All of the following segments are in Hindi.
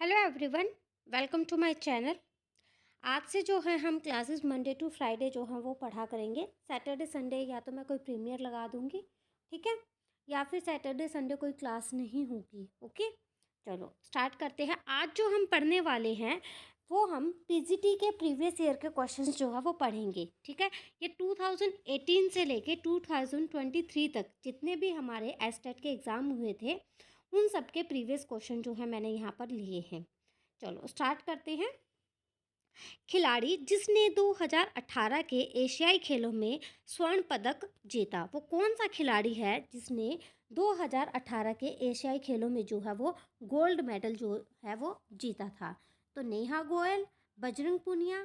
Hello everyone, welcome to my channel. आज से जो है हम क्लासेस मंडे टू फ्राइडे जो हैं वो पढ़ा करेंगे। सैटरडे संडे या तो मैं कोई प्रीमियर लगा दूंगी, ठीक है, या फिर सैटरडे संडे कोई क्लास नहीं होगी। ओके, चलो स्टार्ट करते हैं। आज जो हम पढ़ने वाले हैं वो हम पीजीटी के प्रीवियस ईयर के क्वेश्चंस जो है वो पढ़ेंगे, ठीक है। ये 2018 से लेके 2023 तक जितने भी हमारे एस्टेट के एग्ज़ाम हुए थे उन सब के प्रीवियस क्वेश्चन जो है मैंने यहाँ पर लिए हैं। चलो स्टार्ट करते हैं। खिलाड़ी जिसने 2018 के एशियाई खेलों में स्वर्ण पदक जीता, वो कौन सा खिलाड़ी है जिसने 2018 के एशियाई खेलों में जो है वो गोल्ड मेडल जो है वो जीता था? तो नेहा गोयल, बजरंग पुनिया,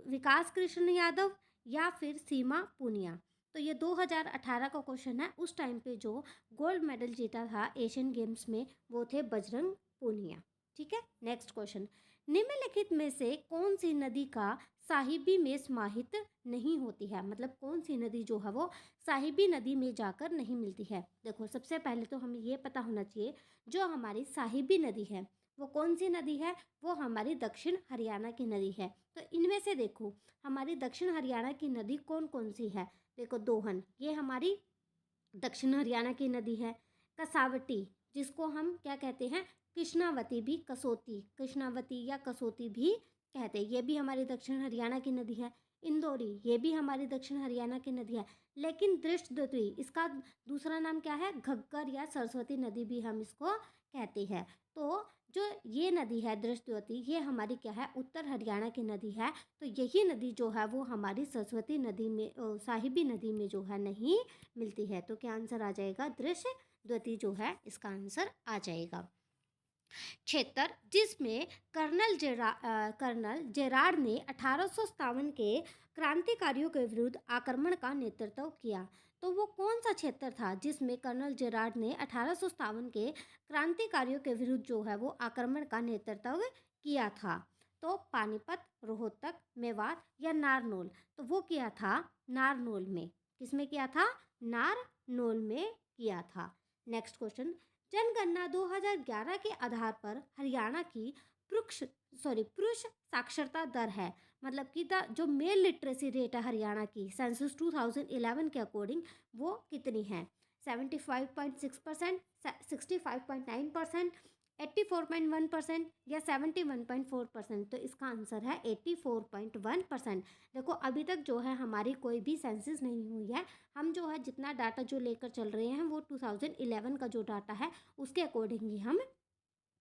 विकास कृष्ण यादव या फिर सीमा पुनिया। तो ये 2018 का क्वेश्चन है। उस टाइम पे जो गोल्ड मेडल जीता था एशियन गेम्स में वो थे बजरंग पुनिया, ठीक है। नेक्स्ट क्वेश्चन, निम्नलिखित में से कौन सी नदी का साहिबी में समाहित नहीं होती है? मतलब कौन सी नदी जो है वो साहिबी नदी में जाकर नहीं मिलती है? देखो, सबसे पहले तो हमें ये पता होना चाहिए जो हमारी साहिबी नदी है वो कौन सी नदी है। वो हमारी दक्षिण हरियाणा की नदी है। तो इनमें से देखो, हमारी दक्षिण हरियाणा की नदी कौन कौन सी है? देखो, दोहन, ये हमारी दक्षिण हरियाणा की नदी है। कसावटी, जिसको हम क्या कहते हैं, कृष्णावती भी, कसोती, कृष्णावती या कसोती भी कहते हैं, ये भी हमारी दक्षिण हरियाणा की नदी है। इंदौरी, ये भी हमारी दक्षिण हरियाणा की नदी है। लेकिन दृष्टद्वती, इसका दूसरा नाम क्या है? घग्गर या सरस्वती नदी भी हम इसको कहते हैं। तो जो ये नदी है दृष्टद्वती, ये हमारी क्या है? उत्तर हरियाणा की नदी है। तो यही नदी जो है वो हमारी सरस्वती नदी में, साहिबी नदी में जो है नहीं मिलती है। तो क्या आंसर आ जाएगा? दृष्टद्वती जो है इसका आंसर आ जाएगा। क्षेत्र जिसमें कर्नल जेरार्ड ने 1857 के क्रांतिकारियों के विरुद्ध आक्रमण का नेतृत्व किया। तो वो कौन सा क्षेत्र था जिसमें कर्नल जेरार्ड ने 1857 के क्रांतिकारियों के विरुद्ध जो है वो आक्रमण का नेतृत्व किया था? तो पानीपत, रोहतक, मेवात या नारनौल। तो वो किया था नारनौल में। किसमें किया था? नारनौल में किया था। नेक्स्ट क्वेश्चन, जनगणना 2011 के आधार पर हरियाणा की पुरुष साक्षरता दर है, मतलब कि जो मेल लिटरेसी रेट है हरियाणा की सेंसस 2011 के अकॉर्डिंग वो कितनी है? 75.6%, 65.9%, 84.1% या 71.4%? तो इसका आंसर है 84.1%। देखो, अभी तक जो है हमारी कोई भी सेंसस नहीं हुई है। हम जो है जितना डाटा जो लेकर चल रहे हैं वो 2011 का जो डाटा है उसके अकॉर्डिंग ही हम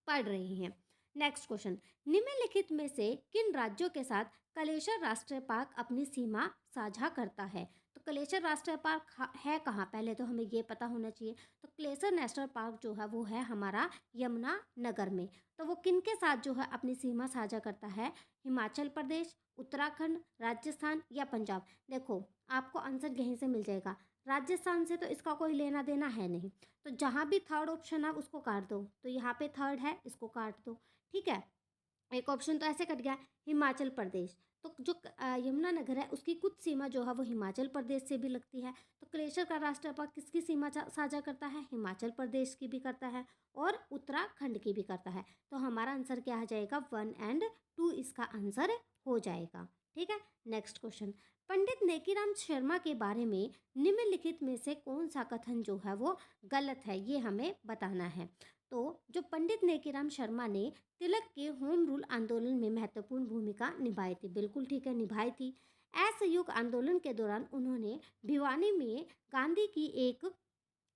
पढ़ रहे हैं। नेक्स्ट क्वेश्चन, निम्नलिखित में से किन राज्यों के साथ कलेश्वर राष्ट्रीय पार्क अपनी सीमा साझा करता है? तो कलेश्वर राष्ट्रीय पार्क है कहाँ? पहले तो हमें ये पता होना चाहिए। तो कलेश्वर नेशनल पार्क जो है वो है हमारा यमुना नगर में। तो वो किन के साथ जो है अपनी सीमा साझा करता है? हिमाचल प्रदेश, उत्तराखंड, राजस्थान या पंजाब? देखो, आपको आंसर यहीं से मिल जाएगा। राजस्थान से तो इसका कोई लेना देना है नहीं, तो जहाँ भी थर्ड ऑप्शन है उसको काट दो। तो यहाँ पे थर्ड है, इसको काट दो, ठीक है। एक ऑप्शन तो ऐसे कट गया, हिमाचल प्रदेश। तो जो यमुनानगर है उसकी कुछ सीमा जो है वो हिमाचल प्रदेश से भी लगती है। तो कलेश्वर का राष्ट्रीय पार्क किसकी सीमा साझा करता है? हिमाचल प्रदेश की भी करता है और उत्तराखंड की भी करता है। तो हमारा आंसर क्या आ जाएगा? 1 और 2 इसका आंसर हो जाएगा, ठीक है। नेक्स्ट क्वेश्चन, पंडित नेकीराम शर्मा के बारे में निम्नलिखित में से कौन सा कथन जो है वो गलत है? ये हमें बताना है। तो जो पंडित नेकीराम शर्मा ने तिलक के होम रूल आंदोलन में महत्वपूर्ण भूमिका निभाई थी, बिल्कुल ठीक है, निभाई थी। असहयोग आंदोलन के दौरान उन्होंने भिवानी में गांधी की एक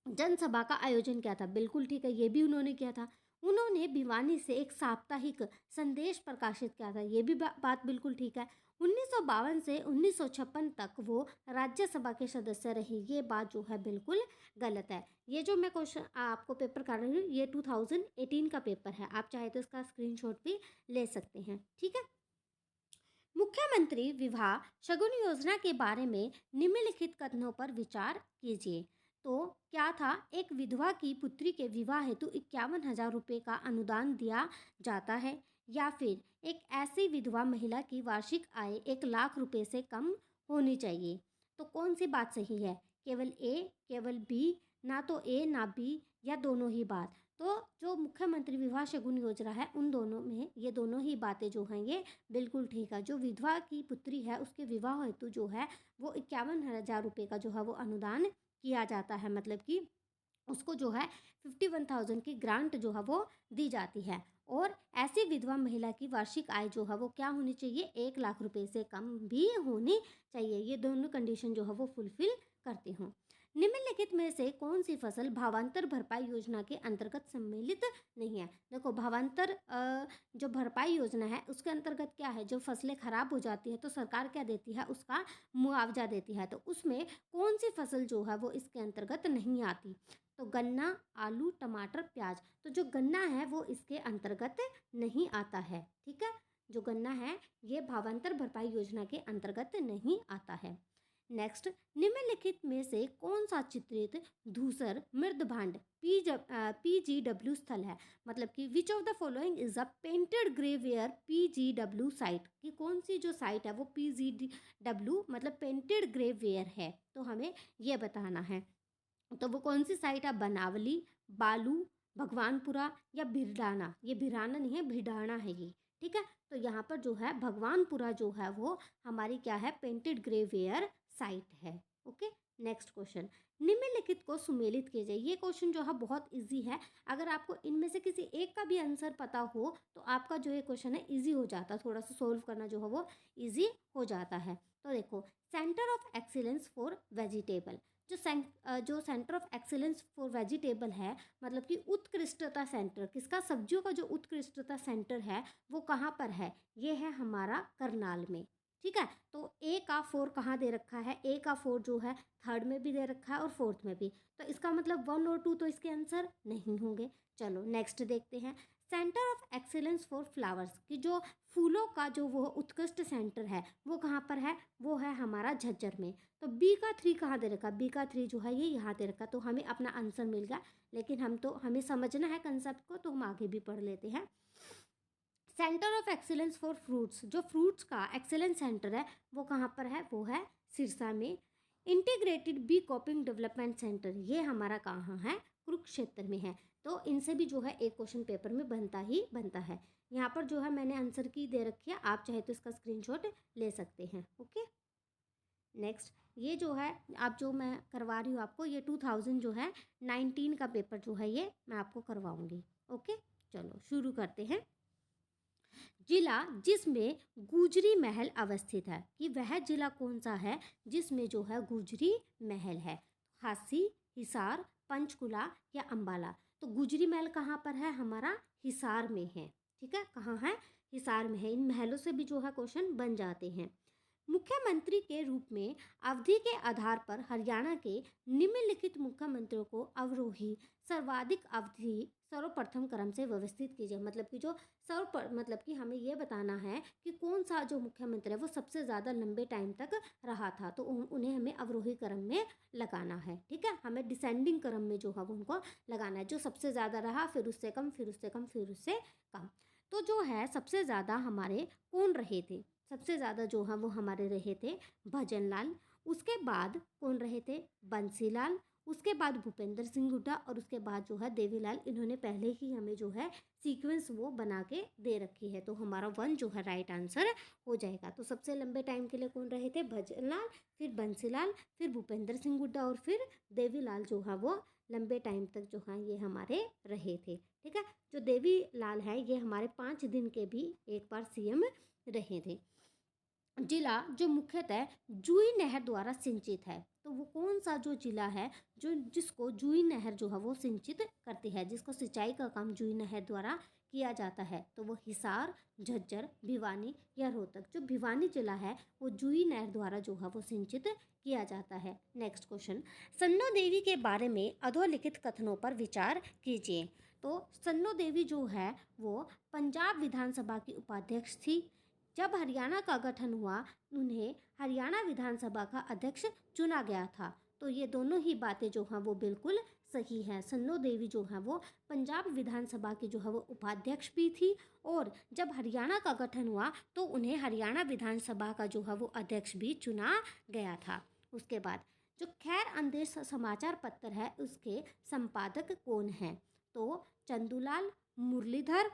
जनसभा का आयोजन किया था, बिल्कुल ठीक है, ये भी उन्होंने किया था। उन्होंने भिवानी से एक साप्ताहिक संदेश प्रकाशित किया था, ये भी बात बिल्कुल ठीक है। 1952 से 1956 तक वो राज्यसभा के सदस्य रहे, ये बात जो है बिल्कुल गलत है। ये जो मैं क्वेश्चन आपको पेपर कर रही हूँ ये 2018 का पेपर है, आप चाहे तो इसका स्क्रीनशॉट भी ले सकते हैं, ठीक है। मुख्यमंत्री विवाह शगुन योजना के बारे में निम्नलिखित कथनों पर विचार कीजिए। तो क्या था? एक विधवा की पुत्री के विवाह हेतु 51,000 रुपये का अनुदान दिया जाता है, या फिर एक ऐसी विधवा महिला की वार्षिक आय 1 लाख रुपये से कम होनी चाहिए? तो कौन सी बात सही है? केवल ए, केवल बी, ना तो ए ना बी, या दोनों ही बात? तो जो मुख्यमंत्री विवाह शगुन योजना है उन दोनों में ये दोनों ही बातें जो हैं ये बिल्कुल ठीक है। जो विधवा की पुत्री है उसके विवाह हेतु जो है वो 51,000 रुपये का जो है वो अनुदान किया जाता है, मतलब कि उसको जो है 51,000 की ग्रांट जो है वो दी जाती है। और ऐसी विधवा महिला की वार्षिक आय जो है वो क्या होनी चाहिए, 1 लाख रुपए से कम भी होनी चाहिए। ये दोनों कंडीशन जो है वो फुलफिल करती हूँ। निम्नलिखित में से कौन सी फसल भावांतर भरपाई योजना के अंतर्गत सम्मिलित नहीं है। देखो भावांतर जो भरपाई योजना है उसके अंतर्गत क्या है, जो फसलें खराब हो जाती है तो सरकार क्या देती है, उसका मुआवजा देती है। तो उसमें कौन सी फसल जो है वो इसके अंतर्गत नहीं आती, तो गन्ना, आलू, टमाटर, प्याज। तो जो गन्ना है वो इसके अंतर्गत नहीं आता है। ठीक है, जो गन्ना है ये भावांतर भरपाई योजना के अंतर्गत नहीं आता है। नेक्स्ट, निम्नलिखित में से कौन सा चित्रित धूसर मृद भांड PGW स्थल है, मतलब कि which of the following is a painted ग्रेवियर PGW site, कि कौन सी जो साइट है वो PGW मतलब पेंटेड ग्रेवियर है, तो हमें ये बताना है। तो वो कौन सी साइट है, बनावली, बालू, भगवानपुरा या भिरडाना। ये भिराना नहीं है, भिडाना है ये। ठीक है, तो यहाँ पर जो है भगवानपुरा जो है वो हमारी क्या है, पेंटेड ग्रेवियर साइट है। ओके, नेक्स्ट क्वेश्चन, निम्नलिखित को सुमेलित कीजिए। ये क्वेश्चन जो है बहुत इजी है। अगर आपको इनमें से किसी एक का भी आंसर पता हो तो आपका जो ये क्वेश्चन है इजी हो जाता है, थोड़ा सा सोल्व करना जो है वो इजी हो जाता है। तो देखो, centre of excellence for vegetable, जो centre of excellence for vegetable है, मतलब कि उत्कृष्टता सेंटर किसका, सब्जियों का जो उत्कृष्टता सेंटर है वो कहाँ पर है, ये है हमारा करनाल में। ठीक है, तो ए का 4 कहाँ दे रखा है, ए का 4 जो है थर्ड में भी दे रखा है और फोर्थ में भी, तो इसका मतलब 1 और 2 तो इसके आंसर नहीं होंगे। चलो नेक्स्ट देखते हैं, centre of excellence for flowers, की जो फूलों का जो वो उत्कृष्ट सेंटर है वो कहाँ पर है, वो है हमारा झज्जर में। तो बी का 3 कहाँ दे रखा, बी का 3 जो है ये यहाँ दे रखा, तो हमें अपना आंसर मिल गया। लेकिन हमें समझना है कंसेप्ट को, तो हम आगे भी पढ़ लेते हैं। Centre of excellence for fruits, जो फ्रूट्स का एक्सीलेंस सेंटर है वो कहाँ पर है, वो है सिरसा में। Integrated bee cropping development centre, ये हमारा कहाँ है, कुरुक्षेत्र में है। तो इनसे भी जो है एक क्वेश्चन पेपर में बनता ही बनता है। यहाँ पर जो है मैंने आंसर की दे रखी है, आप चाहे तो इसका स्क्रीनशॉट ले सकते हैं। ओके, नेक्स्ट, ये जो है आप जो मैं करवा रही हूँ आपको, ये 2000 जो है 19 का पेपर जो है ये मैं आपको करवाऊँगी। ओके, चलो शुरू करते हैं। जिला जिसमें गुजरी महल अवस्थित है, कि वह जिला कौन सा है जिसमें जो है गुजरी महल है, हासी, हिसार, पंचकुला या अंबाला। तो गुजरी महल कहाँ पर है, हमारा हिसार में है। ठीक है, कहाँ है, हिसार में है। इन महलों से भी जो है क्वेश्चन बन जाते हैं। मुख्यमंत्री के रूप में अवधि के आधार पर हरियाणा के निम्नलिखित मुख्यमंत्रियों को अवरोही सर्वाधिक अवधि सर्वप्रथम क्रम से व्यवस्थित कीजिए, मतलब कि जो मतलब कि हमें ये बताना है कि कौन सा जो मुख्यमंत्री है वो सबसे ज़्यादा लंबे टाइम तक रहा था, तो उन्हें हमें अवरोही क्रम में लगाना है। ठीक है, हमें डिसेंडिंग क्रम में जो है वो उनको लगाना है, जो सबसे ज़्यादा रहा, फिर उससे कम, फिर उससे कम, फिर उससे कम। तो जो है सबसे ज़्यादा हमारे कौन रहे थे, सबसे ज़्यादा जो है वो हमारे रहे थे भजनलाल, उसके बाद कौन रहे थे, बंसीलाल, उसके बाद भूपेंद्र सिंह हुड्डा, और उसके बाद जो है देवीलाल। इन्होंने पहले ही हमें जो है सीक्वेंस वो बना के दे रखी है, तो हमारा 1 जो है राइट आंसर हो जाएगा। तो सबसे लंबे टाइम के लिए कौन रहे थे, भजनलाल, फिर बंसीलाल, फिर भूपेंद्र सिंह हुड्डा और फिर देवीलाल जो है वो लंबे टाइम तक जो है ये हमारे रहे थे। ठीक है, जो देवीलाल है ये हमारे 5 दिन के भी एक बार सीएम रहे थे। जिला जो मुख्यतः जूही नहर द्वारा सिंचित है, तो वो कौन सा जो जिला है जो जिसको जूही नहर जो है वो सिंचित करती है, जिसको सिंचाई का काम जूही नहर द्वारा किया जाता है, तो वो हिसार, झज्जर, भिवानी या रोहतक। जो भिवानी जिला है वो जूही नहर द्वारा जो है वो सिंचित किया जाता है। नेक्स्ट क्वेश्चन, सन्नो देवी के बारे में अधोलिखित कथनों पर विचार कीजिए। तो सन्नो देवी जो है वो पंजाब विधानसभा की उपाध्यक्ष थी। जब हरियाणा का गठन हुआ उन्हें हरियाणा विधानसभा का अध्यक्ष चुना गया था। तो ये दोनों ही बातें जो हैं वो बिल्कुल सही हैं। सन्नो देवी जो हैं वो पंजाब विधानसभा की जो है वो उपाध्यक्ष भी थी, और जब हरियाणा का गठन हुआ तो उन्हें हरियाणा विधानसभा का जो है वो अध्यक्ष भी चुना गया था। उसके बाद जो खैर अंदेश समाचार पत्र है उसके संपादक कौन हैं, तो चंदूलाल, मुरलीधर,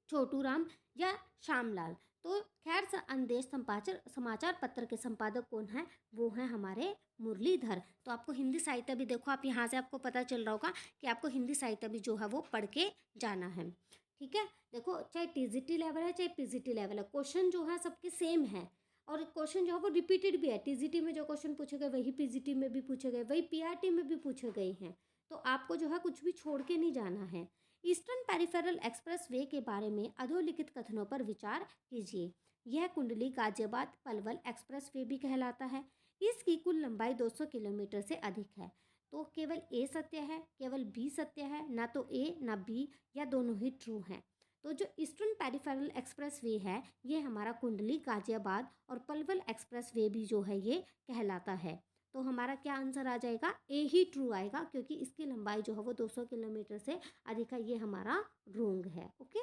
छोटूराम या श्यामलाल। तो खैर अंदेश समाचार पत्र के संपादक कौन है, वो हैं हमारे मुरलीधर। तो आपको हिंदी साहित्य भी देखो, आप यहाँ से आपको पता चल रहा होगा कि आपको हिंदी साहित्य भी जो है वो पढ़ के जाना है। ठीक है, देखो चाहे टीजीटी लेवल है चाहे पीजीटी लेवल है, क्वेश्चन जो है सबके सेम है और क्वेश्चन जो है वो रिपीटेड भी है। टीजीटी में जो क्वेश्चन पूछे गए वही पीजीटी में भी पूछे गए, वही पीआरटी में भी पूछे गए हैं। तो आपको जो है कुछ भी छोड़ के नहीं जाना है। ईस्टर्न पेरिफेरल एक्सप्रेसवे के बारे में अधोलिखित कथनों पर विचार कीजिए। यह कुंडली गाजियाबाद पलवल एक्सप्रेसवे भी कहलाता है। इसकी कुल लंबाई 200 किलोमीटर से अधिक है। तो केवल ए सत्य है, केवल बी सत्य है, ना तो ए ना बी या दोनों ही ट्रू हैं। तो जो ईस्टर्न पेरिफेरल एक्सप्रेसवे है ये हमारा कुंडली गाजियाबाद और पलवल एक्सप्रेसवे भी जो है ये कहलाता है। तो हमारा क्या आंसर आ जाएगा, ए ही ट्रू आएगा, क्योंकि इसकी लंबाई जो है वो 200 किलोमीटर से अधिक है, ये हमारा रोंग है। ओके,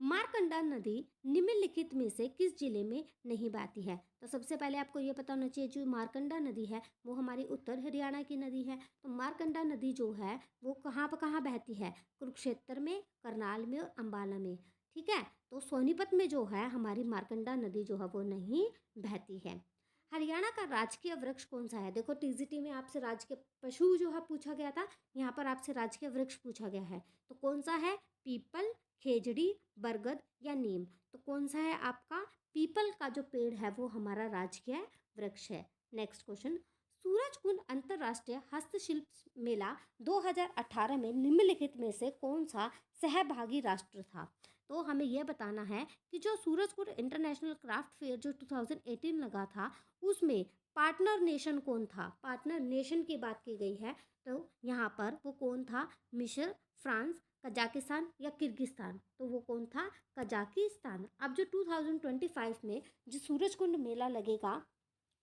मारकंडा नदी निम्नलिखित में से किस जिले में नहीं बहती है। तो सबसे पहले आपको ये पता होना चाहिए जो मारकंडा नदी है वो हमारी उत्तर हरियाणा की नदी है। तो मारकंडा नदी जो है वो कहाँ बहती है, कुरुक्षेत्र में, करनाल में और अंबाला में। ठीक है, तो सोनीपत में जो है हमारी मारकंडा नदी जो है वो नहीं बहती है। हरियाणा का राजकीय वृक्ष कौन सा है। देखो टीजीटी में आपसे राजकीय पशु जो है पूछा गया था, यहाँ पर आपसे राजकीय वृक्ष पूछा गया है। तो कौन सा है, पीपल, खेजड़ी, बरगद या नीम। तो कौन सा है आपका, पीपल का जो पेड़ है वो हमारा राजकीय वृक्ष है। नेक्स्ट क्वेश्चन, सूरजकुंड अंतर्राष्ट्रीय हस्तशिल्प मेला 2018 में निम्नलिखित में से कौन सा सहभागी राष्ट्र था। तो हमें यह बताना है कि जो सूरजकुंड इंटरनेशनल क्राफ्ट फेयर जो 2018 लगा था उसमें पार्टनर नेशन कौन था। पार्टनर नेशन की बात की गई है, तो यहाँ पर वो कौन था, मिस्र, फ्रांस, कजाकिस्तान या किर्गिस्तान। तो वो कौन था, कजाकिस्तान। अब जो 2025 में जो सूरजकुंड मेला लगेगा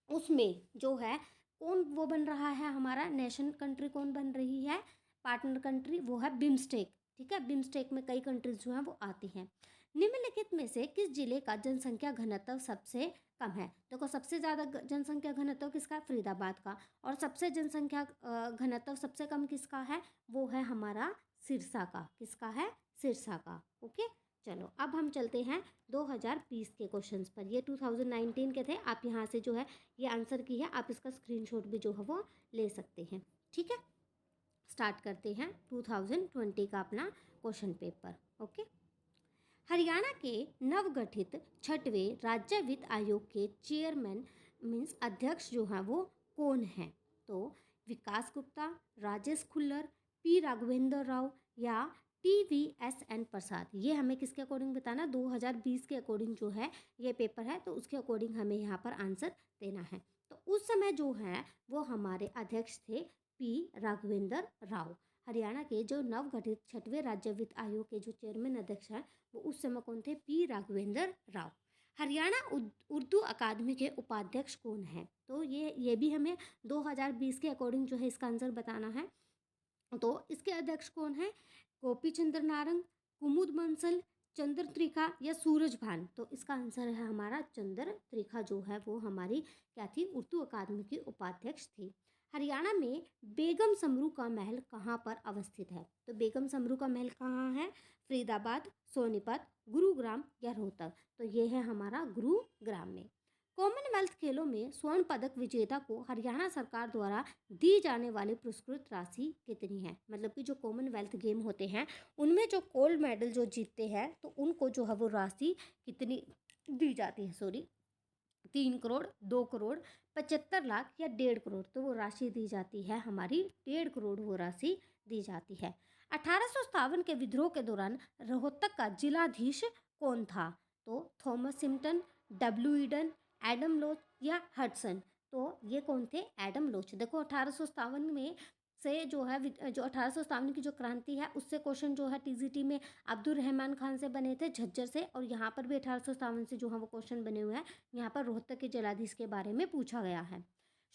उसमें जो है कौन वो बन रहा है, हमारा नेशन कंट्री कौन बन रही है, पार्टनर कंट्री, वो है बिम्स्टेक। ठीक है, बिम्स्टेक में कई कंट्रीज जो हैं वो आती हैं। निम्नलिखित में से किस जिले का जनसंख्या घनत्व सबसे कम है। देखो सबसे ज़्यादा जनसंख्या घनत्व किसका है, फरीदाबाद का। और सबसे जनसंख्या घनत्व सबसे कम किसका है, वो है हमारा सिरसा का। किसका है, सिरसा का। ओके, चलो अब हम चलते हैं 2020 के क्वेश्चंस पर। ये 2019 के थे, आप यहाँ से जो है ये आंसर की है, आप इसका स्क्रीनशॉट भी जो है वो ले सकते हैं। ठीक है, स्टार्ट करते हैं 2020 का अपना क्वेश्चन पेपर। ओके, हरियाणा के नवगठित 6वें राज्य वित्त आयोग के चेयरमैन मीन्स अध्यक्ष जो हैं वो कौन हैं। तो विकास गुप्ता, राजेश खुल्लर, पी राघवेंद्र राव या TVSN प्रसाद। ये हमें किसके अकॉर्डिंग बताना, 2020 के अकॉर्डिंग जो है ये पेपर है, तो उसके अकॉर्डिंग हमें यहाँ पर आंसर देना है। तो उस समय जो है वो हमारे अध्यक्ष थे पी राघवेंद्र राव। हरियाणा के जो नवगठित 6वें राज्य वित्त आयोग के जो चेयरमैन अध्यक्ष हैं वो उस समय कौन थे, पी राघवेंद्र राव। हरियाणा उर्दू अकादमी के उपाध्यक्ष कौन हैं। तो ये भी हमें 2020 के अकॉर्डिंग जो है इसका आंसर बताना है। तो इसके अध्यक्ष कौन है, गोपी चंद्र नारंग, कुमुद बंसल, चंद्र त्रिखा या सूरज भान। तो इसका आंसर है हमारा चंद्र त्रिखा जो है वो हमारी क्या थी, उर्दू अकादमी की उपाध्यक्ष थी। हरियाणा में बेगम समरू का महल कहाँ पर अवस्थित है। तो बेगम समरू का महल कहाँ है, फरीदाबाद, सोनीपत, गुरुग्राम या रोहतक। तो ये है हमारा गुरुग्राम में। कॉमनवेल्थ खेलों में स्वर्ण पदक विजेता को हरियाणा सरकार द्वारा दी जाने वाली पुरस्कृत राशि कितनी है। मतलब कि जो कॉमनवेल्थ गेम होते हैं उनमें जो गोल्ड मेडल जो जीतते हैं तो उनको जो है वो राशि कितनी दी जाती है, 3 करोड़, 2 करोड़, 75 लाख या 1.5 करोड़। तो वो राशि दी जाती है हमारी 1.5 करोड़ वो राशि दी जाती है। 1857 के विद्रोह के दौरान रोहतक का जिलाधीश कौन था। तो थॉमस सिम्पटन, डब्ल्यू ईडन, एडम लोच या हडसन। तो ये कौन थे, एडम लोच। देखो 1857 में से जो है जो 1857 की जो क्रांति है उससे क्वेश्चन जो है टीजीटी में अब्दुल रहमान खान से बने थे झज्जर से, और यहाँ पर भी 1857 से जो है वो क्वेश्चन बने हुए हैं। यहाँ पर रोहतक के जलाधीश के बारे में पूछा गया है।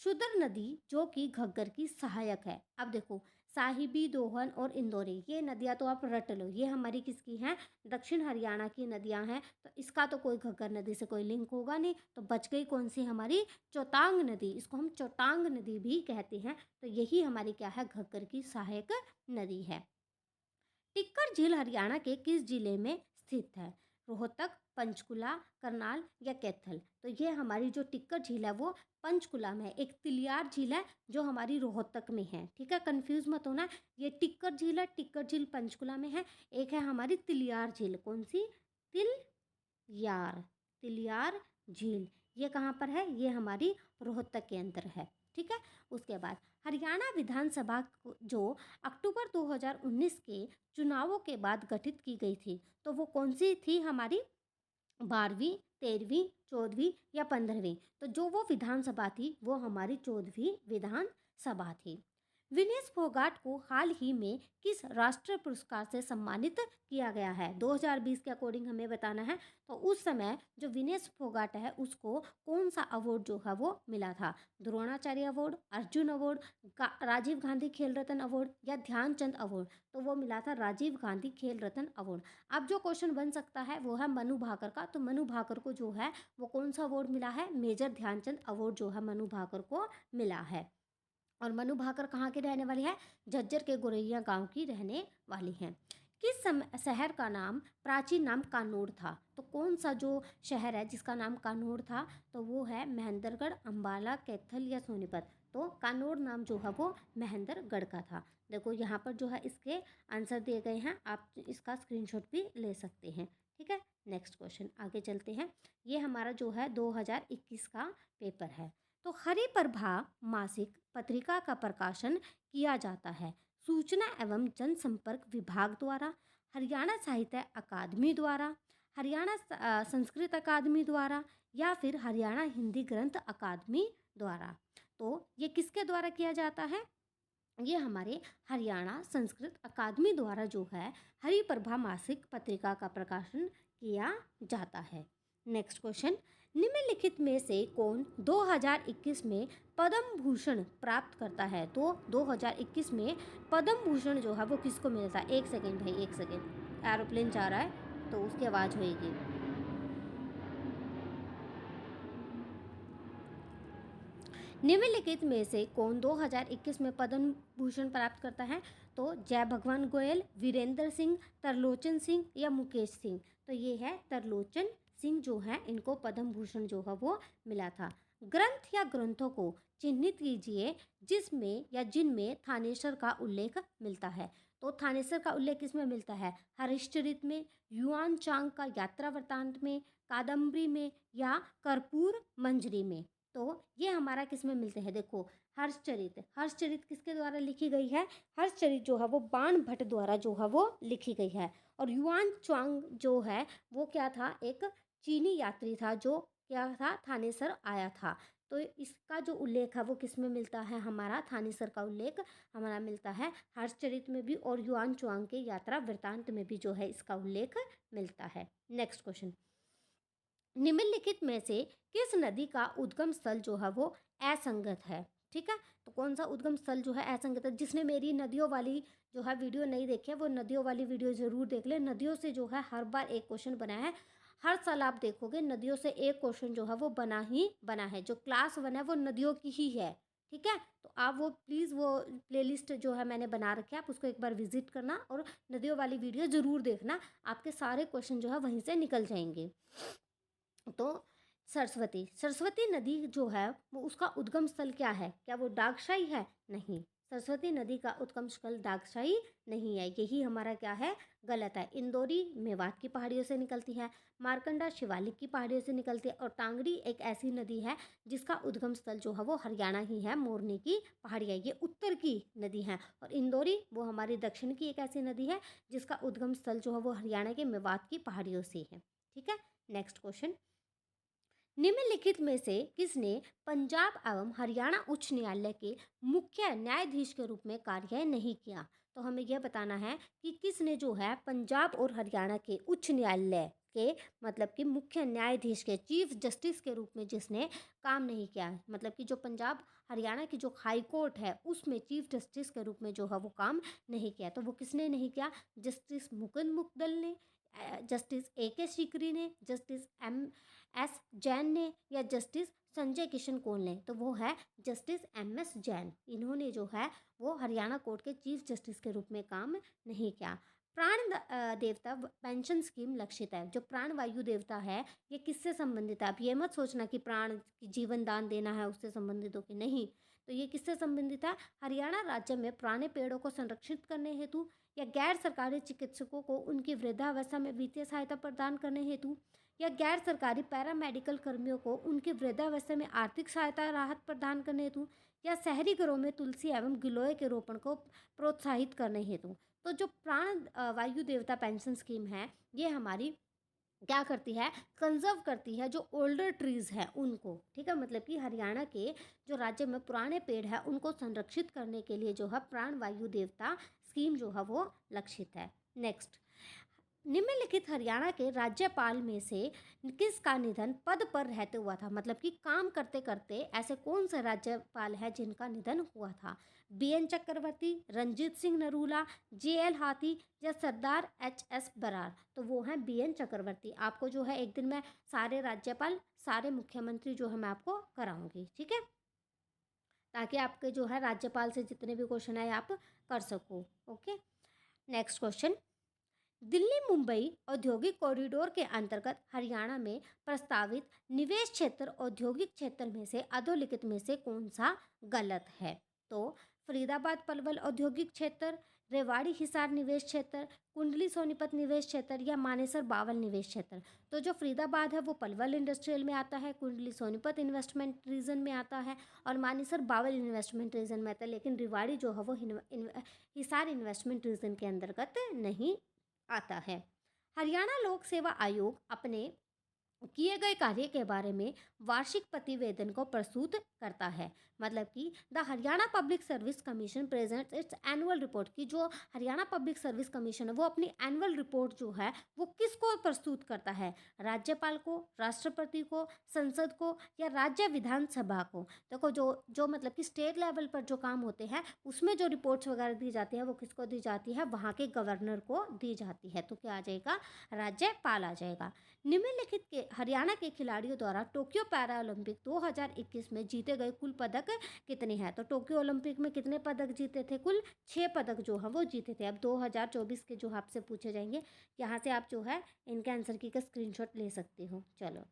शुद्र नदी जो कि घग्गर की सहायक है। अब देखो साहिबी, दोहन और इंदौरी, ये नदियाँ तो आप रट लो, ये हमारी किसकी हैं, दक्षिण हरियाणा की नदियाँ हैं। तो इसका तो कोई घग्गर नदी से कोई लिंक होगा नहीं, तो बच गई कौन सी हमारी, चौतांग नदी, इसको हम चौतांग नदी भी कहते हैं। तो यही हमारी क्या है, घग्गर की सहायक नदी है। टिक्कर झील हरियाणा के किस जिले में स्थित है, रोहतक, पंचकुला, करनाल या कैथल। तो ये हमारी जो टिक्कर झील है वो पंचकुला में है। एक तिलियार झील है जो हमारी रोहतक में है, ठीक है, कंफ्यूज मत होना। ये टिक्कर झील है, टिक्कर झील पंचकुला में है। एक है हमारी तिलियार झील, कौन सी, तिलियार, तिलियार झील, ये कहाँ पर है, ये हमारी रोहतक के अंदर है, ठीक है। उसके बाद हरियाणा विधानसभा जो अक्टूबर 2019 के चुनावों के बाद गठित की गई थी, तो वो कौन सी थी हमारी, 12वीं, 13वीं, 14वीं या 15वीं। तो जो वो विधानसभा थी वो हमारी 14वीं विधानसभा थी। विनेश फोगाट को हाल ही में किस राष्ट्रीय पुरस्कार से सम्मानित किया गया है, 2020 के अकॉर्डिंग हमें बताना है। तो उस समय जो विनेश फोगाट है उसको कौन सा अवार्ड जो है वो मिला था, द्रोणाचार्य अवार्ड, अर्जुन अवार्ड, राजीव गांधी खेल रत्न अवार्ड या ध्यानचंद अवार्ड। तो वो मिला था राजीव गांधी खेल रत्न अवार्ड। अब जो क्वेश्चन बन सकता है वो है मनु भाकर का, तो मनु भाकर को जो है वो कौन सा अवार्ड मिला है, मेजर ध्यानचंद अवार्ड जो है मनु भाकर को मिला है। और मनु भाकर कहाँ की रहने वाली है, झज्जर के गोरैया गांव की रहने वाली हैं। किस शहर का नाम प्राचीन नाम कानोड़ था, तो कौन सा जो शहर है जिसका नाम कानोड़ था, तो वो है महेंद्रगढ़, अंबाला, कैथल या सोनीपत। तो कानोड़ नाम जो है वो महेंद्रगढ़ का था। देखो यहाँ पर जो है इसके आंसर दिए गए हैं, आप इसका स्क्रीनशॉट भी ले सकते हैं, ठीक है। नेक्स्ट क्वेश्चन आगे चलते हैं। ये हमारा जो है 2021 का पेपर है। तो हरिप्रभा मासिक पत्रिका का प्रकाशन किया जाता है सूचना एवं जनसंपर्क विभाग द्वारा, हरियाणा साहित्य अकादमी द्वारा, हरियाणा संस्कृत अकादमी द्वारा या फिर हरियाणा हिंदी ग्रंथ अकादमी द्वारा। तो ये किसके द्वारा किया जाता है, ये हमारे हरियाणा संस्कृत अकादमी द्वारा जो है हरिप्रभा मासिक पत्रिका का प्रकाशन किया जाता है। नेक्स्ट क्वेश्चन, निम्नलिखित में से कौन 2021 में पद्म भूषण प्राप्त करता है। तो 2021 में पद्म भूषण जो है वो किसको मिलता है, एक सेकेंड भाई, एक सेकेंड, एरोप्लेन जा रहा है तो उसकी आवाज़ होएगी। निम्नलिखित में से कौन 2021 में पद्म भूषण प्राप्त करता है, तो जय भगवान गोयल, वीरेंद्र सिंह, तरलोचन सिंह या मुकेश सिंह। तो ये है तरलोचन सिंह जो है, इनको पद्म भूषण जो है वो मिला था। ग्रंथ या ग्रंथों को चिन्हित कीजिए जिसमें या जिनमें थानेसर का उल्लेख मिलता है। तो थानेसर का उल्लेख किसमें मिलता है, हरिश्चरित में, युआन चांग का यात्रा वृत्तांत में, कादम्बरी में या कर्पूर मंजरी में। तो ये हमारा किस में मिलते हैं, देखो हर्षचरित, हर्षचरित किसके द्वारा लिखी गई है, हर्षचरित जो है वो बाण भट्ट द्वारा जो है वो लिखी गई है। और युआन च्वांग जो है वो क्या था, एक चीनी यात्री था जो क्या था, थानेसर आया था। तो इसका जो उल्लेख है वो किस में मिलता है, हमारा थानेसर का उल्लेख हमारा मिलता है हर्षचरित में भी, और युआन च्वांग के यात्रा वृत्तांत में भी जो है इसका उल्लेख मिलता है। नेक्स्ट क्वेश्चन, निम्नलिखित में से किस नदी का उद्गम स्थल जो है वो असंगत है, ठीक है। तो कौन सा उद्गम स्थल जो है असंगत है, जिसने मेरी नदियों वाली जो है वीडियो नहीं देखी है वो नदियों वाली वीडियो ज़रूर देख ले। नदियों से जो है हर बार एक क्वेश्चन बना है, हर साल आप देखोगे नदियों से एक क्वेश्चन जो है वो बना ही बना है। जो क्लास 1 है वो नदियों की ही है, ठीक है। तो आप वो प्लीज़ वो प्लेलिस्ट जो है मैंने बना रखी है, आप उसको एक बार विजिट करना और नदियों वाली वीडियो ज़रूर देखना, आपके सारे क्वेश्चन जो है वहीं से निकल जाएंगे। तो सरस्वती, सरस्वती नदी जो है वो उसका उद्गम स्थल क्या है, क्या वो दागशाई है, नहीं, सरस्वती नदी का उद्गम स्थल दागशाई नहीं है, यही हमारा क्या है, गलत है। इंदौरी मेवात की पहाड़ियों से निकलती है, मारकंडा शिवालिक की पहाड़ियों से निकलती है, और टांगड़ी एक ऐसी नदी है जिसका उद्गम स्थल जो है वो हरियाणा ही है, मोरनी की पहाड़ियाँ, ये उत्तर की नदी है। और इंदौरी वो हमारी दक्षिण की एक ऐसी नदी है जिसका उद्गम स्थल जो है वो हरियाणा के मेवात की पहाड़ियों से है, ठीक है। नेक्स्ट क्वेश्चन, निम्नलिखित में से किसने पंजाब एवं हरियाणा उच्च न्यायालय के मुख्य न्यायाधीश के रूप में कार्य नहीं किया। तो हमें यह बताना है कि किसने जो है पंजाब और हरियाणा के उच्च न्यायालय के मतलब कि मुख्य न्यायाधीश के चीफ जस्टिस के रूप में जिसने काम नहीं किया, मतलब कि जो पंजाब हरियाणा की जो हाई कोर्ट है उसमें चीफ जस्टिस के रूप में जो है वो काम नहीं किया, तो वो किसने नहीं किया? जस्टिस मुकुंद मुग्गल ने, जस्टिस A.K. सीकरी ने, जस्टिस M.S. जैन ने, या जस्टिस संजय किशन कौल ने? तो वो है जस्टिस M.S. जैन। इन्होंने जो है वो हरियाणा कोर्ट के चीफ जस्टिस के रूप में काम नहीं किया। प्राण देवता पेंशन स्कीम लक्षित है। जो प्राण वायु देवता है ये किससे संबंधित है? अब ये मत सोचना कि प्राण जीवन दान देना है उससे संबंधित हो कि नहीं, तो ये किससे संबंधित है? हरियाणा राज्य में पुराने पेड़ों को संरक्षित करने हेतु या गैर सरकारी चिकित्सकों को उनकी वृद्धावस्था में वित्तीय सहायता प्रदान करने हेतु या गैर सरकारी पैरामेडिकल कर्मियों को उनकी वृद्धावस्था में आर्थिक सहायता राहत प्रदान करने हेतु या शहरी घरों में तुलसी एवं गिलोय के रोपण को प्रोत्साहित करने हेतु। तो जो प्राण वायु देवता पेंशन स्कीम है ये हमारी क्या करती है? कंजर्व करती है जो ओल्डर ट्रीज है उनको, ठीक है, मतलब कि हरियाणा के जो राज्य में पुराने पेड़ है उनको संरक्षित करने के लिए जो है प्राण वायु देवता स्कीम जो है वो लक्षित है। नेक्स्ट, निम्नलिखित हरियाणा के राज्यपाल में से किसका निधन पद पर रहते हुआ था? मतलब कि काम करते करते ऐसे कौन से राज्यपाल है जिनका निधन हुआ था? BN चक्रवर्ती, रंजीत सिंह नरूला, JL हाथी या सरदार HS बरार? तो वो हैं BN चक्रवर्ती। आपको जो है एक दिन मैं सारे राज्यपाल, सारे मुख्यमंत्री जो है मैं आपको कराऊंगी, ठीक है, ताकि आपके जो है राज्यपाल से जितने भी क्वेश्चन आए आप कर सको। Okay, next question, Delhi Mumbai औद्योगिक कॉरिडोर के अंतर्गत हरियाणा में प्रस्तावित निवेश क्षेत्र औद्योगिक क्षेत्र में से अधोलिखित में से कौन सा गलत है? तो फरीदाबाद पलवल औद्योगिक क्षेत्र, रेवाड़ी हिसार निवेश क्षेत्र, कुंडली सोनीपत निवेश क्षेत्र या मानेसर बावल निवेश क्षेत्र? तो जो फरीदाबाद है वो पलवल इंडस्ट्रियल में आता है, कुंडली सोनीपत इन्वेस्टमेंट रीजन में आता है और मानेसर बावल इन्वेस्टमेंट रीजन में आता है, लेकिन रेवाड़ी जो है वो हिसार इन्वेस्टमेंट रीजन के अंतर्गत नहीं आता है। हरियाणा लोक सेवा आयोग अपने किए गए कार्य के बारे में वार्षिक प्रतिवेदन को प्रस्तुत करता है। मतलब कि the Haryana public service commission presents it's annual report, की जो हरियाणा पब्लिक सर्विस कमीशन है वो अपनी एनुअल रिपोर्ट जो है वो किसको प्रस्तुत करता है? राज्यपाल को, राष्ट्रपति को, संसद को या राज्य विधानसभा को? देखो जो जो मतलब कि स्टेट लेवल पर जो काम होते हैं उसमें जो रिपोर्ट्स वगैरह दी जाती है वो किसको दी जाती है? वहाँ के गवर्नर को दी जाती है। तो क्या आ जाएगा? राज्यपाल आ जाएगा। निम्नलिखित के हरियाणा के खिलाड़ियों द्वारा टोक्यो पैरा ओलंपिक 2021 में जीते गए कुल पदक कितने हैं? तो टोक्यो ओलंपिक में कितने पदक जीते थे? कुल 6 पदक जो हैं वो जीते थे। अब 2024 के जो आपसे पूछे जाएंगे, यहाँ से आप जो है इनके आंसर की का स्क्रीनशॉट ले सकते हो। चलो,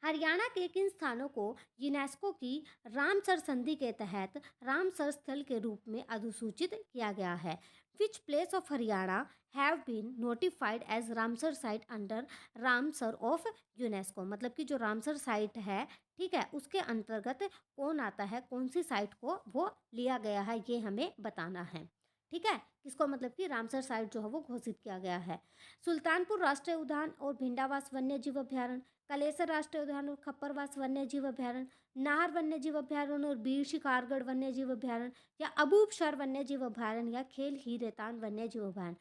हरियाणा के किन स्थानों को यूनेस्को की रामसर संधि के तहत रामसर स्थल के रूप में अधिसूचित किया गया है? Which place of Haryana have been notified as Ramsar site under Ramsar of UNESCO? मतलब कि जो रामसर साइट है, ठीक है, उसके अंतर्गत कौन आता है, कौन सी साइट को वो लिया गया है, ये हमें बताना है। ठीक है, किसको मतलब कि रामसर साइट जो है वो घोषित किया गया है। सुल्तानपुर राष्ट्रीय उद्यान और भिंडावास वन्य जीव अभ्यारण्य, कलेसर राष्ट्रीय उद्यान और खप्परवास वन्य जीव अभ्यारण्य, नाहर वन्य जीव अभ्यारण्य और बीर शिकारगढ़ वन्य जीव अभ्यारण्य या अबूबशर वन्य जीव अभ्यारण्य या खेल ही रेतान वन्य जीव अभ्यारण्य?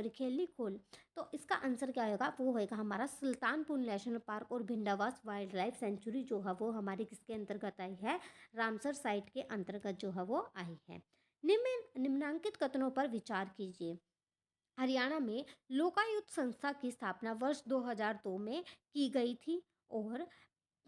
खेली खोल। तो इसका आंसर क्या होगा? वो होगा हमारा सुल्तानपुर नेशनल पार्क और भिंडावास वाइल्ड लाइफ सेंचुरी जो है वो हमारी किसके अंतर्गत आई है? रामसर साइट के अंतर्गत जो है वो आई है। निम्नांकित कथनों पर विचार कीजिए। हरियाणा में लोकायुक्त संस्था की स्थापना वर्ष 2002 में की गई थी और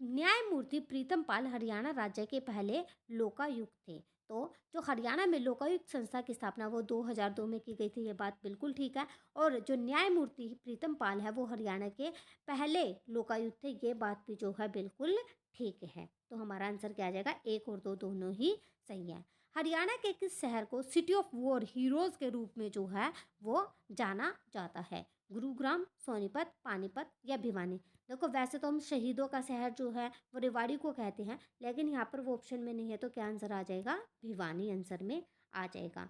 न्यायमूर्ति प्रीतम पाल हरियाणा राज्य के पहले लोकायुक्त थे। तो जो हरियाणा में लोकायुक्त संस्था की स्थापना वो 2002 में की गई थी, ये बात बिल्कुल ठीक है। और जो न्यायमूर्ति प्रीतम पाल है वो हरियाणा के पहले लोकायुक्त थे, ये बात भी जो है बिल्कुल ठीक है। तो हमारा आंसर क्या आ जाएगा? 1 और 2 दोनों ही सही है। हरियाणा के किस शहर को सिटी ऑफ वॉर हीरोज के रूप में जो है वो जाना जाता है? गुरुग्राम, सोनीपत, पानीपत या भिवानी? देखो वैसे तो हम शहीदों का शहर जो है वो रेवाड़ी को कहते हैं, लेकिन यहाँ पर वो ऑप्शन में नहीं है, तो क्या आंसर आ जाएगा? भिवानी आंसर में आ जाएगा।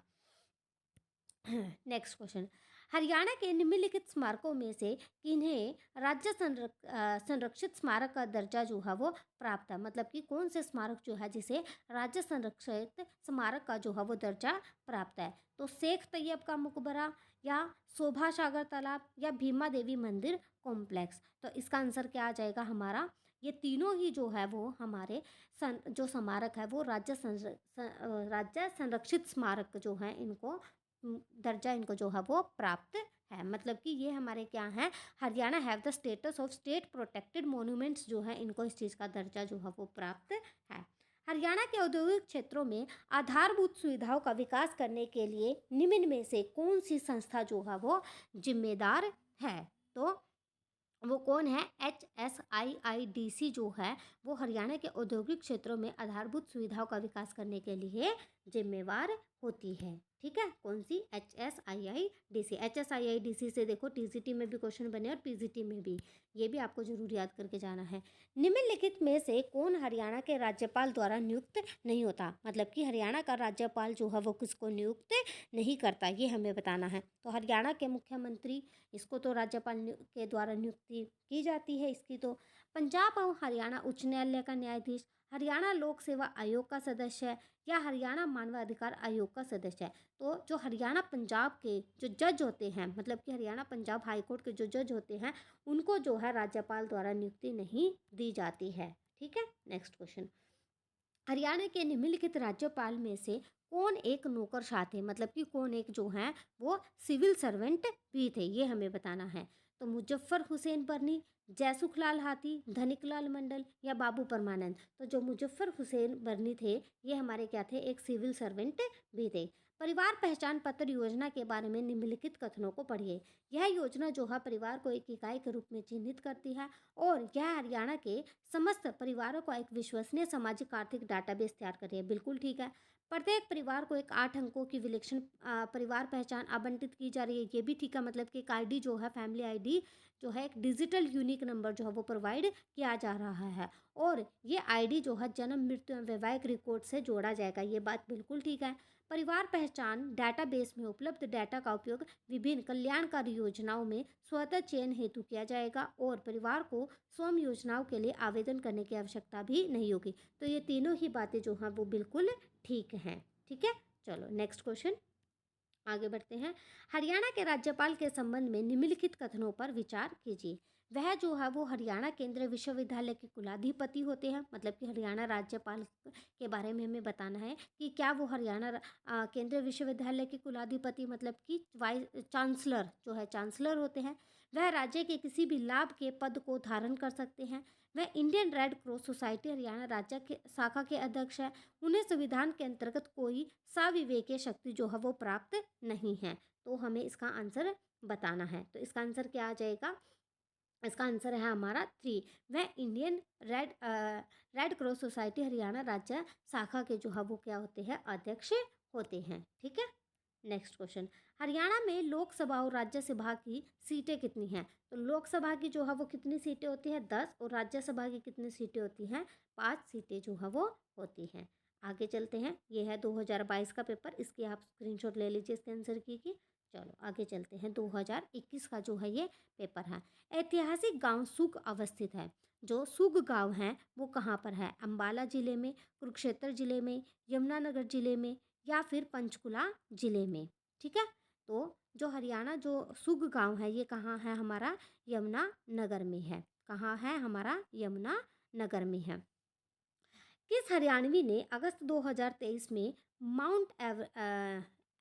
नेक्स्ट क्वेश्चन, हरियाणा के निम्नलिखित स्मारकों में से किन्हें राज्य संरक्षित स्मारक का दर्जा जो है वो प्राप्त है? मतलब कि कौन से स्मारक जो है जिसे राज्य संरक्षित स्मारक का जो है वो दर्जा प्राप्त है? तो शेख तैयब का मकबरा या शोभा सागर तालाब या भीमा देवी मंदिर कॉम्प्लेक्स। तो इसका आंसर क्या आ जाएगा हमारा, ये तीनों ही जो है वो हमारे जो स्मारक है वो राज्य संरक्षित स्मारक जो है इनको दर्जा इनको जो है वो प्राप्त है। मतलब कि ये हमारे क्या हैं, Haryana have the status of state protected monuments जो है इनको इस चीज़ का दर्जा जो है वो प्राप्त है। हरियाणा के औद्योगिक क्षेत्रों में आधारभूत सुविधाओं का विकास करने के लिए निम्न में से कौन सी संस्था जो है वो जिम्मेदार है। तो वो कौन है, HSIIDC जो है वो हरियाणा के औद्योगिक क्षेत्रों में आधारभूत सुविधाओं का विकास करने के लिए जिम्मेवार होती है। ठीक है, कौन सी, HSIIDC। HSIIDC से देखो TCT में भी क्वेश्चन बने और PGT में भी, ये भी आपको जरूर याद करके जाना है। निम्नलिखित में से कौन हरियाणा के राज्यपाल द्वारा नियुक्त नहीं होता। मतलब कि हरियाणा का राज्यपाल जो है वो किसको नियुक्त नहीं करता, ये हमें बताना है। तो हरियाणा के मुख्यमंत्री, इसको तो राज्यपाल के द्वारा नियुक्ति की जाती है इसकी। तो पंजाब और हरियाणा उच्च न्यायालय का न्यायाधीश, हरियाणा लोक सेवा आयोग का सदस्य है या हरियाणा मानवाधिकार आयोग का सदस्य है। तो जो हरियाणा पंजाब के जो जज होते हैं, मतलब कि हरियाणा पंजाब हाई कोर्ट के जो जज होते हैं उनको जो है राज्यपाल द्वारा नियुक्ति नहीं दी जाती है। ठीक है, नेक्स्ट क्वेश्चन, हरियाणा के निम्नलिखित राज्यपाल में से कौन एक नौकरशाह थे। मतलब कि कौन एक जो है वो सिविल सर्वेंट भी थे, ये हमें बताना है। तो मुजफ्फर हुसैन बर्नी, जयसुखलाल हाथी, धनिकलाल मंडल या बाबू परमानंद। तो जो मुजफ्फर हुसैन बर्नी थे ये हमारे क्या थे, एक सिविल सर्वेंट भी थे। परिवार पहचान पत्र योजना के बारे में निम्नलिखित कथनों को पढ़िए। यह योजना जो है परिवार को एक इकाई के रूप में चिन्हित करती है और यह हरियाणा के समस्त परिवारों को एक विश्वसनीय सामाजिक आर्थिक डाटाबेस तैयार कर रही है। बिल्कुल ठीक है। प्रत्येक परिवार को एक 8 अंकों की विलक्षण परिवार पहचान आवंटित की जा रही है, ये भी ठीक है। मतलब कि एक आईडी जो है, फैमिली आईडी जो है, एक डिजिटल यूनिक नंबर जो है वो प्रोवाइड किया जा रहा है और ये आईडी जो है जन्म मृत्यु एवं वैवाहिक रिकॉर्ड से जोड़ा जाएगा, ये बात बिल्कुल ठीक है। परिवार पहचान डाटाबेस में उपलब्ध डाटा का उपयोग विभिन्न कल्याणकारी योजनाओं में स्वतः चयन हेतु किया जाएगा और परिवार को स्वयं योजनाओं के लिए आवेदन करने की आवश्यकता भी नहीं होगी। तो ये तीनों ही बातें जो हैं वो बिल्कुल ठीक हैं। ठीक है, चलो नेक्स्ट क्वेश्चन आगे बढ़ते हैं। हरियाणा के राज्यपाल के संबंध में निम्नलिखित कथनों पर विचार कीजिए। वह जो है वो हरियाणा केंद्रीय विश्वविद्यालय के कुलाधिपति होते हैं। मतलब कि हरियाणा राज्यपाल के बारे में हमें बताना है कि क्या वो हरियाणा केंद्रीय विश्वविद्यालय के कुलाधिपति, मतलब कि वाइस चांसलर जो है, चांसलर होते हैं। वह राज्य के किसी भी लाभ के पद को धारण कर सकते हैं। वह Indian red cross society Haryana राज्य के शाखा के अध्यक्ष है। उन्हें संविधान के अंतर्गत कोई साविवेकीय शक्ति जो है वो प्राप्त नहीं है। तो हमें इसका आंसर बताना है। तो इसका आंसर क्या आ जाएगा, इसका आंसर है हमारा 3। वह Indian red cross society Haryana राज्य शाखा के जो है वो क्या होते हैं, अध्यक्ष होते हैं। ठीक है, नेक्स्ट क्वेश्चन, हरियाणा में लोकसभा और राज्यसभा की सीटें कितनी हैं। तो लोकसभा की जो है वो कितनी सीटें होती हैं, 10, और राज्यसभा की कितनी सीटें होती हैं, 5 सीटें जो है वो होती हैं। आगे चलते हैं, ये है 2022 का पेपर, इसकी आप स्क्रीनशॉट ले लीजिए इसके आंसर की। चलो आगे चलते हैं, 2021 का जो है ये पेपर है। ऐतिहासिक गांव सुग अवस्थित है। जो सुग गांव है वो कहाँ पर है, अम्बाला जिले में, कुरुक्षेत्र जिले में, यमुनानगर जिले में या फिर पंचकुला जिले में। ठीक है, तो जो हरियाणा जो सुग गांव है ये कहाँ है हमारा, यमुनानगर में है। कहाँ है हमारा, यमुनानगर में है। किस हरियाणवी ने अगस्त 2023 में माउंट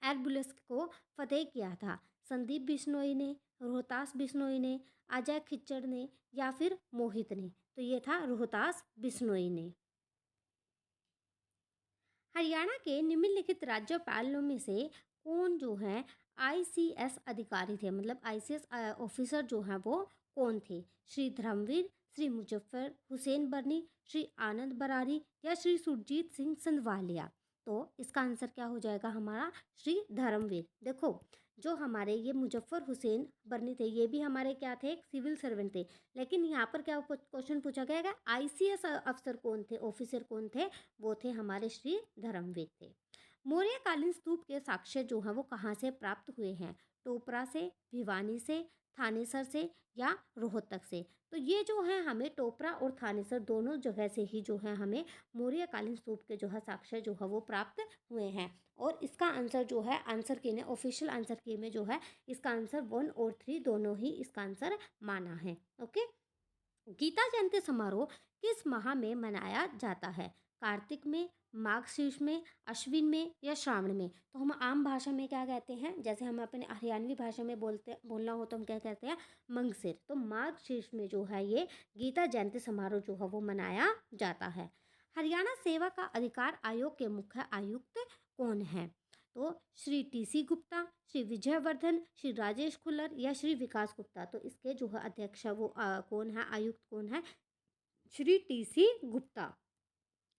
एरबुलस को फतेह किया था। संदीप बिश्नोई ने, रोहतास बिश्नोई ने, अजय खिच्चड़ ने या फिर मोहित ने। तो ये था रोहतास बिश्नोई ने। हरियाणा के निम्नलिखित राज्यपालों में से कौन जो है ICS अधिकारी थे। मतलब ICS ऑफिसर जो हैं वो कौन थे, श्री धर्मवीर, श्री मुजफ्फर हुसैन बर्नी, श्री आनंद बरारी या श्री सुरजीत सिंह संधवालिया। तो इसका आंसर क्या हो जाएगा हमारा, श्री धर्मवीर। देखो जो हमारे ये मुजफ्फर हुसैन बर्नी थे ये भी हमारे क्या थे, एक सिविल सर्वेंट थे। लेकिन यहाँ पर क्या क्वेश्चन पूछा गया है, ICS अफसर कौन थे, ऑफिसर कौन थे, वो थे हमारे श्री धर्मवीर थे। मौर्यकालीन स्तूप के साक्ष्य जो हैं वो कहाँ से प्राप्त हुए हैं। टोपरा से, भिवानी से, थानेसर से या रोहतक से। तो ये जो है हमें टोपरा और थानेसर दोनों जगह से ही जो है हमें मौर्यकालीन स्तूप के जो है साक्ष्य जो है वो प्राप्त हुए हैं। और इसका आंसर जो है आंसर की ने ऑफिशियल आंसर की में जो है इसका आंसर 1 और 3 दोनों ही इसका आंसर माना है। ओके। गीता जयंती समारोह किस माह में मनाया जाता है? कार्तिक में, माघ शीर्ष में, अश्विन में या श्रावण में? तो हम आम भाषा में क्या कहते हैं, जैसे हम अपने हरियाणवी भाषा में बोलना हो तो हम क्या कहते हैं, मंगसिर। तो माघ शीर्ष में जो है ये गीता जयंती समारोह जो है वो मनाया जाता है। हरियाणा सेवा का अधिकार आयोग के मुख्य आयुक्त कौन है? तो श्री टी.सी. गुप्ता, श्री विजयवर्धन, श्री राजेश खुल्लर या श्री विकास गुप्ता? तो इसके जो है अध्यक्ष वो कौन है, आयुक्त कौन है? Shri T C. Gupta.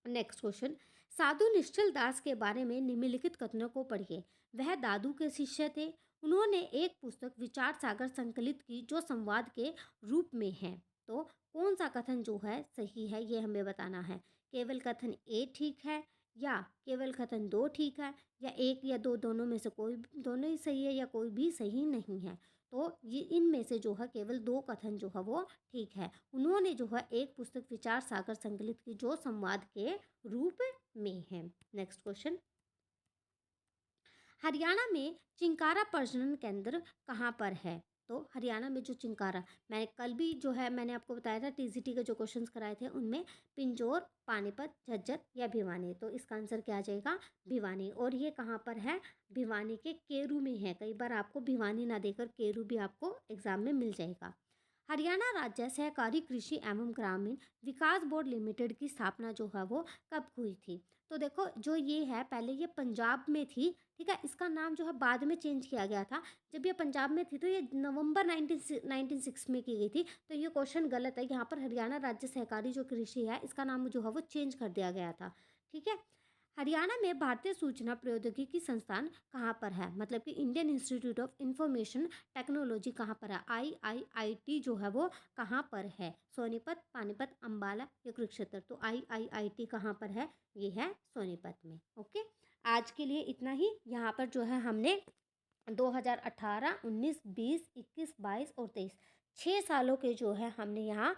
Next question, Sadhu Nischal Das के बारे में निम्नलिखित कथनों को पढ़िए। वह दादू के शिष्य थे। उन्होंने एक पुस्तक विचार सागर संकलित की जो संवाद के रूप में है। तो कौन सा कथन जो है सही है ये हमें बताना है। केवल कथन ए ठीक है या केवल कथन 2 ठीक है या 1 या 2 दोनों में से कोई, दोनों ही सही है या कोई भी सही नहीं है। तो ये इनमें से जो है केवल 2 कथन जो है वो ठीक है। उन्होंने जो है एक पुस्तक विचार सागर संकलित की जो संवाद के रूप में है। नेक्स्ट क्वेश्चन, हरियाणा में चिंकारा प्रजनन केंद्र कहाँ पर है? तो हरियाणा में जो चिंकारा, मैंने कल भी जो है मैंने आपको बताया था टीजीटी के जो क्वेश्चंस कराए थे उनमें पिंजौर, पानीपत, झज्जर या भिवानी। तो इसका आंसर क्या आ जाएगा, भिवानी। और ये कहाँ पर है, भिवानी के केरू में है। कई बार आपको भिवानी ना देकर केरू भी आपको एग्जाम में मिल जाएगा। हरियाणा राज्य सहकारी कृषि एवं ग्रामीण विकास बोर्ड लिमिटेड की स्थापना जो है वो कब हुई थी? तो देखो जो ये है पहले ये पंजाब में थी, ठीक है। इसका नाम जो है बाद में चेंज किया गया था। जब ये पंजाब में थी तो ये नवंबर 1906 में की गई थी। तो ये क्वेश्चन गलत है। यहाँ पर हरियाणा राज्य सहकारी जो कृषि है इसका नाम जो है वो चेंज कर दिया गया था, ठीक है। हरियाणा में भारतीय सूचना प्रौद्योगिकी संस्थान कहाँ पर है? मतलब कि Indian institute of information technology कहाँ पर है? IIIT जो है वो कहाँ पर है? सोनीपत, पानीपत, अंबाला या कुरुक्षेत्र? तो IIIT कहाँ पर है? ये है सोनीपत में। ओके, आज के लिए इतना ही। यहाँ पर जो है हमने 2018, 19, 20, 21, 22 और 23 6 सालों के जो है हमने यहाँ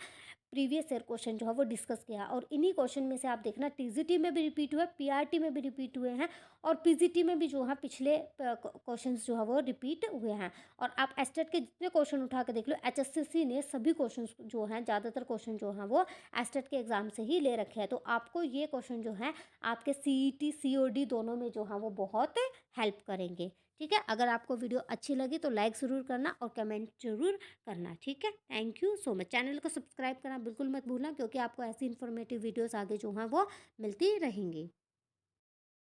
प्रीवियस ईयर क्वेश्चन जो है वो डिस्कस किया। और इन्हीं क्वेश्चन में से आप देखना टीजीटी में भी रिपीट हुए, पीआरटी में भी रिपीट हुए हैं और पीजीटी में भी जो है पिछले क्वेश्चंस जो है वो रिपीट हुए हैं। और आप एस्टेट के जितने क्वेश्चन उठा के देख लो, एचएससीसी ने सभी क्वेश्चन जो हैं, ज़्यादातर क्वेश्चन जो हैं वो एस्टेट के एग्जाम से ही ले रखे हैं। तो आपको ये क्वेश्चन जो है आपके सीईटी सीओडी दोनों में जो है वो बहुत हेल्प करेंगे, ठीक है। अगर आपको वीडियो अच्छी लगी तो लाइक ज़रूर करना और कमेंट जरूर करना, ठीक है। Thank you so much. Channel को सब्सक्राइब करना बिल्कुल मत भूलना क्योंकि आपको ऐसी इन्फॉर्मेटिव वीडियोस आगे जो हैं वो मिलती रहेंगी।